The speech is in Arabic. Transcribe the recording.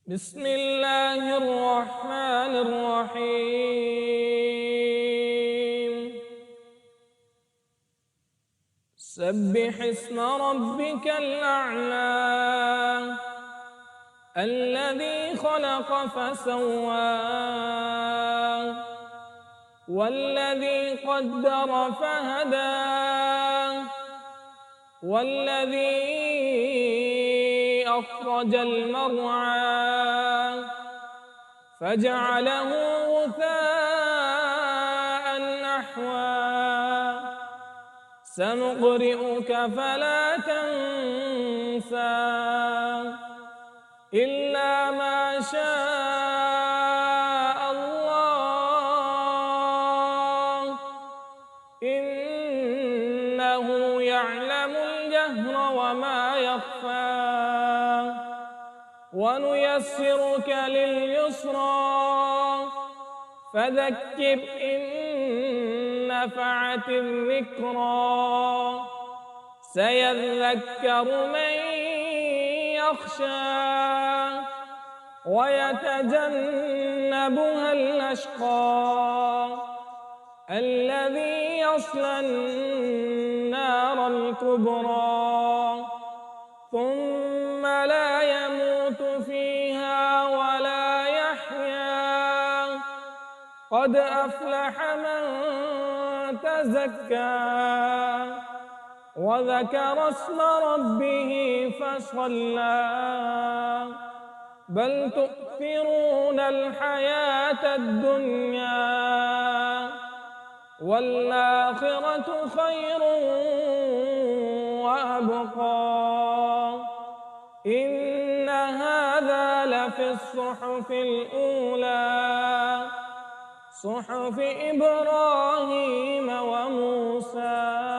بسم الله الرحمن الرحيم. سبح اسم ربك الأعلى الذي خلق فسوى والذي قدر فهدى والذي أخرج المرعى فجعله غثاء نحوا سنقرئك فلا تنسى إلا ما شاء الله إنه يعلم الجهر وما يخفى ونيسرك لليسرى فذكر إن نفعت الذكرى سيذكر من يخشى ويتجنبها الأشقى الذي يصلى النار الكبرى ثم لا يموت فيها ولا يحيا قد أفلح من تزكى وذكر اسم ربه فصلى بل تؤثرون الحياة الدنيا والآخرة خير وأبقى إن هذا لفي الصحف الأولى صحف إبراهيم وموسى.